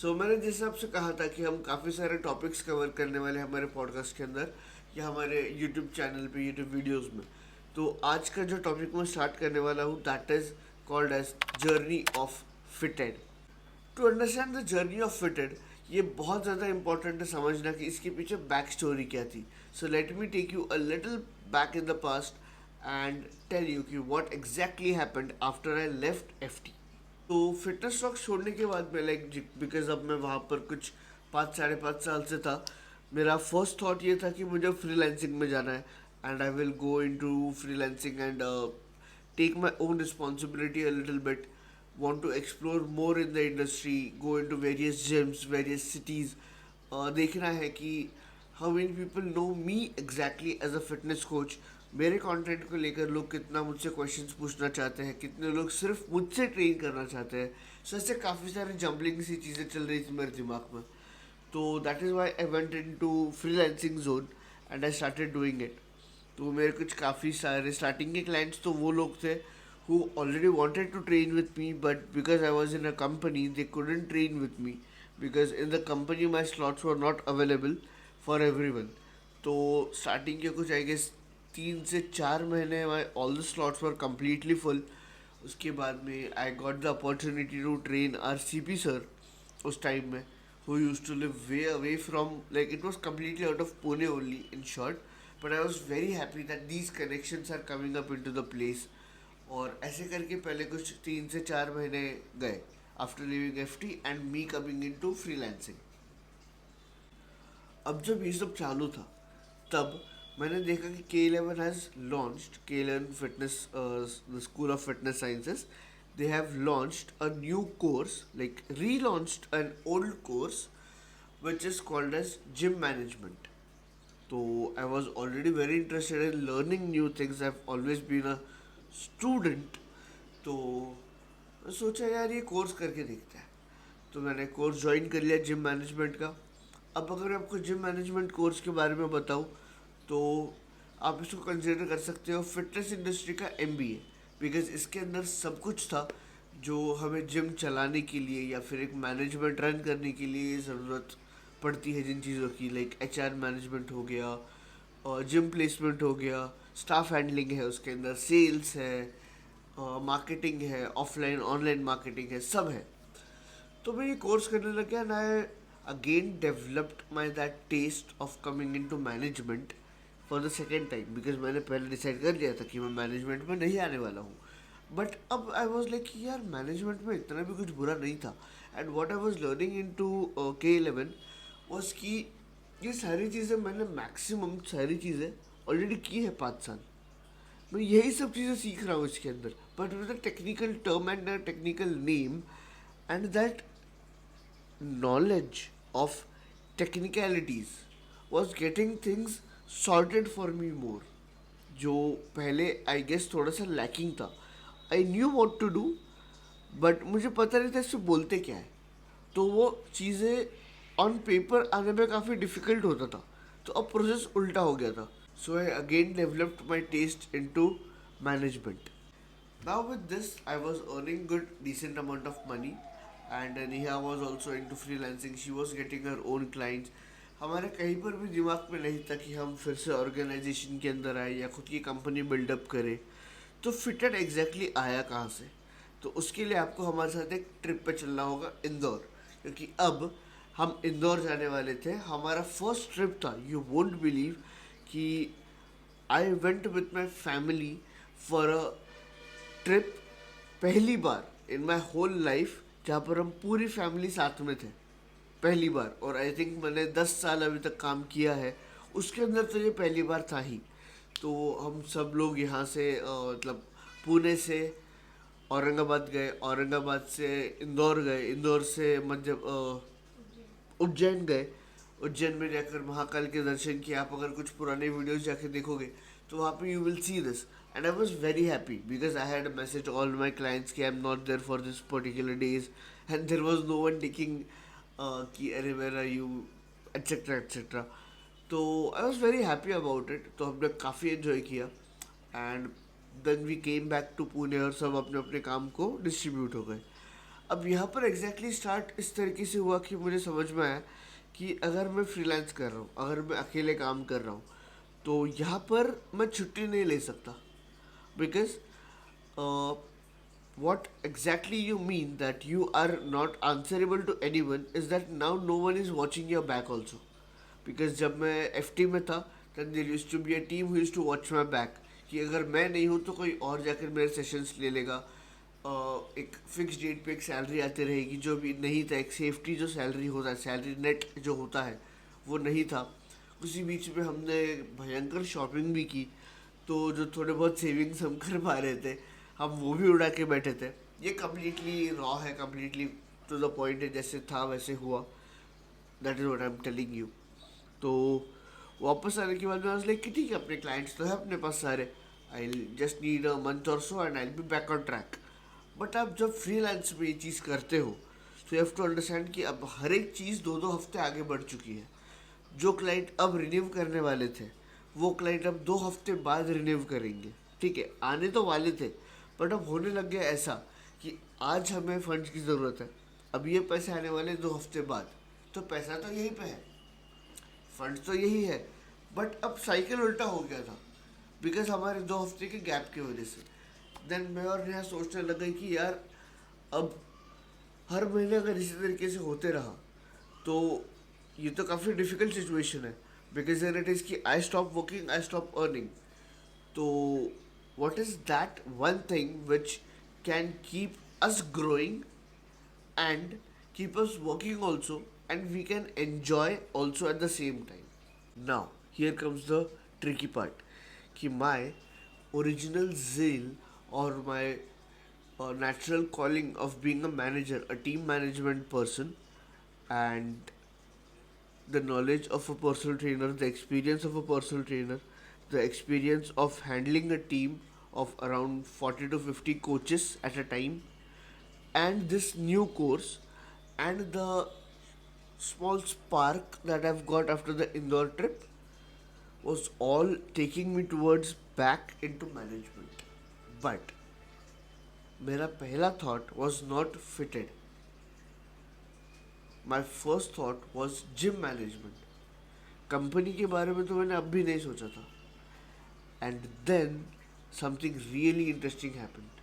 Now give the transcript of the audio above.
मैंने जैसे आपसे कहा था कि हम काफ़ी सारे टॉपिक्स कवर करने वाले हैं हमारे पॉडकास्ट के अंदर या हमारे यूट्यूब चैनल पे यूट्यूब वीडियोस में। तो आज का जो टॉपिक मैं स्टार्ट करने वाला हूँ that is called as journey of fitted. To understand the journey of fitted, ये बहुत ज़्यादा इंपॉर्टेंट है समझना कि इसके पीछे बैक स्टोरी क्या थी। So let me take you a little back in the past and tell you कि what exactly happened after I left FT. तो फिटनेस स्टॉक छोड़ने के बाद मैं लाइक बिकॉज अब मैं वहाँ पर कुछ 5 साढ़े 5 साल से था, मेरा फर्स्ट थॉट ये था कि मुझे फ्रीलांसिंग में जाना है and I will go into freelancing and take my own responsibility a little bit, want to explore more in the industry, go into various gyms, various cities, देखना है कि how many people know me exactly as a fitness coach, मेरे content को लेकर लोग कितना मुझसे questions पूछना चाहते हैं, कितने लोग सिर्फ मुझसे ट्रेन करना चाहते हैं। सो ऐसे काफ़ी सारे जम्बलिंग सी चीज़ें चल रही थी मेरे दिमाग में। तो that is why I went in to freelancing zone and I started doing it. तो मेरे कुछ काफ़ी सारे स्टार्टिंग के क्लाइंट्स तो वो लोग थे who already wanted to train with me, but because I was in a company they couldn't train with me because in the company my slots were not available for everyone. तो starting के कुछ I guess 3 से 4 महीने all the slots were completely full. उसके बाद में I got the opportunity to train R C P sir उस time में, who used to live way away from, like it was completely out of Pune only in short, but I was very happy that these connections are coming up into the place. और ऐसे करके पहले कुछ 3 से 4 महीने गए after living F T and me coming in to freelancing. अब जब ये सब चालू था तब मैंने देखा कि K11 has launched K11 fitness, the school of fitness sciences, they have launched a new course, like relaunched an old course which is called as gym management. So I was already very interested in learning new things. I've always been a student. तो मैं सोचा यार ये course करके देखते हैं। तो मैंने कोर्स ज्वाइन कर लिया जिम मैनेजमेंट का। अब अगर मैं आपको जिम मैनेजमेंट कोर्स के बारे में बताऊँ तो आप इसको कंसिडर कर सकते हो फिटनेस इंडस्ट्री का एमबीए, बिकॉज इसके अंदर सब कुछ था जो हमें जिम चलाने के लिए या फिर एक मैनेजमेंट रन करने के लिए ज़रूरत पड़ती है जिन चीज़ों की, लाइक एचआर मैनेजमेंट हो गया और जिम प्लेसमेंट हो गया, स्टाफ हैंडलिंग है उसके अंदर, सेल्स है, मार्केटिंग है, ऑफलाइन ऑनलाइन मार्केटिंग है, सब है। तो मैं ये कोर्स करने लग गया and I again developed my that taste of coming in to management for the second time, because मैंने पहले डिसाइड कर लिया था कि मैं मैनेजमेंट में नहीं आने वाला हूँ। बट अब आई वॉज लाइक यार मैनेजमेंट में इतना भी कुछ बुरा नहीं था। And what I was learning in to K11 was कि ये सारी चीज़ें मैंने मैक्सिमम सारी चीज़ें ऑलरेडी की है 5 साल। मैं यही सब चीज़ें सीख रहा हूँ इसके अंदर, but with a technical term and a technical name, and that knowledge of technicalities was getting things sorted for me more, जो पहले आई गेस थोड़ा सा लैकिंग था। I knew what to do but मुझे पता नहीं था इससे बोलते क्या है। तो वो चीज़ें ऑन पेपर आने में काफ़ी डिफ़िकल्ट होता था, तो अब प्रोसेस उल्टा हो गया था। So I again developed my taste in to management. Now with this, I was earning good decent amount of money, and Neha was also into freelancing. She was getting her own clients. हमारे कहीं पर भी दिमाग में नहीं था कि हम फिर से ऑर्गेनाइजेशन के अंदर आए या खुद की कंपनी बिल्डअप करें। तो फिटेड एग्जैक्टली आया कहाँ से? तो उसके लिए आपको हमारे साथ एक ट्रिप पे चलना होगा इंदौर, क्योंकि अब हम इंदौर जाने वाले थे। हमारा फर्स्ट ट्रिप था, यू वोंट बिलीव कि I went with my family for a trip, पहली बार इन माई होल लाइफ जहाँ पर हम पूरी फैमिली साथ में थे, पहली बार। और आई थिंक मैंने 10 साल अभी तक काम किया है, उसके अंदर तो ये पहली बार था ही। तो हम सब लोग यहाँ से मतलब पुणे से औरंगाबाद गए, औरंगाबाद से इंदौर गए, इंदौर से मध्य उज्जैन गए। उज्जैन में जाकर महाकाल के दर्शन किए। आप अगर कुछ पुराने वीडियोस जाके देखोगे तो वहाँ पे you will see this, and I was very happy because I had message all my clients कि I am not there for this particular days and there was no one taking कि अरे where are you etcetera etcetera. तो I was very happy about it. तो हमने काफ़ी इन्जॉय किया and then we came back to Pune और सब अपने अपने काम को डिस्ट्रीब्यूट हो गए। अब यहाँ पर एग्जैक्टली स्टार्ट इस तरीके से हुआ कि मुझे समझ में आया कि अगर मैं फ्रीलांस कर रहा हूँ, अगर मैं अकेले काम कर रहा हूँ, तो यहाँ पर मैं छुट्टी नहीं ले सकता, because what exactly you mean that you are not answerable to anyone is that now no one is watching your back also. Because जब मैं FT में था, then there used to be a team who used to watch my back, कि अगर मैं नहीं हूँ तो कोई और जाकर मेरे सेशंस ले लेगा. एक फिक्स डेट पे एक सैलरी आती रहेगी, जो भी नहीं था, एक सेफ्टी जो सैलरी होता है, सैलरी नेट जो होता है वो नहीं था. उसी बीच में हमने भयंकर शॉपिंग भी की, तो जो थोड़े बहुत सेविंग्स हम कर पा रहे थे, हम वो भी उड़ा के बैठे थे. ये कम्प्लीटली रॉ है, कम्प्लीटली टू द पॉइंट है, जैसे था वैसे हुआ. That is what I am telling you. तो वापस आने के बाद मैं लाइक कि ठीक है, अपने क्लाइंट्स तो है अपने पास सारे, I just need a month और so and I be back on track. But आप जब फ्रीलांस में ये चीज़ करते हो, तो यू हैव टू अंडरस्टैंड कि अब हर एक चीज़ 2-2 हफ्ते आगे बढ़ चुकी है. जो क्लाइंट अब रिन्यू करने वाले थे, वो क्लाइंट अब 2 हफ्ते बाद रिन्यू करेंगे. ठीक है, आने तो वाले थे, बट अब होने लग गया ऐसा कि आज हमें फंड्स की ज़रूरत है, अब ये पैसे आने वाले 2 हफ्ते बाद, तो पैसा तो यहीं पे है, फंड्स तो यही है, बट अब साइकिल उल्टा हो गया था, बिकॉज हमारे 2 हफ्ते के गैप की वजह से. देन मैं और नेहा सोचने लग गई कि यार, अब हर महीने अगर इसी तरीके से होते रहा तो ये तो काफ़ी डिफिकल्ट सिचुएशन है. बिकॉज देन इट इज़ कि I stop working, I stop earning. तो what is that one thing which can keep us growing and keep us working also, and we can enjoy also at the same time? Now here comes the tricky part, कि my original zeal or my natural calling of being a manager, a team management person, and the knowledge of a personal trainer, the experience of a personal trainer, the experience of handling a team of around 40 to 50 coaches at a time, and this new course, and the small spark that I've got after the Indore trip was all taking me towards back into management. But मेरा पहला thought was not fitted. My first thought was gym management. Company के बारे में तो मैंने अब भी नहीं सोचा था. And then something really interesting happened.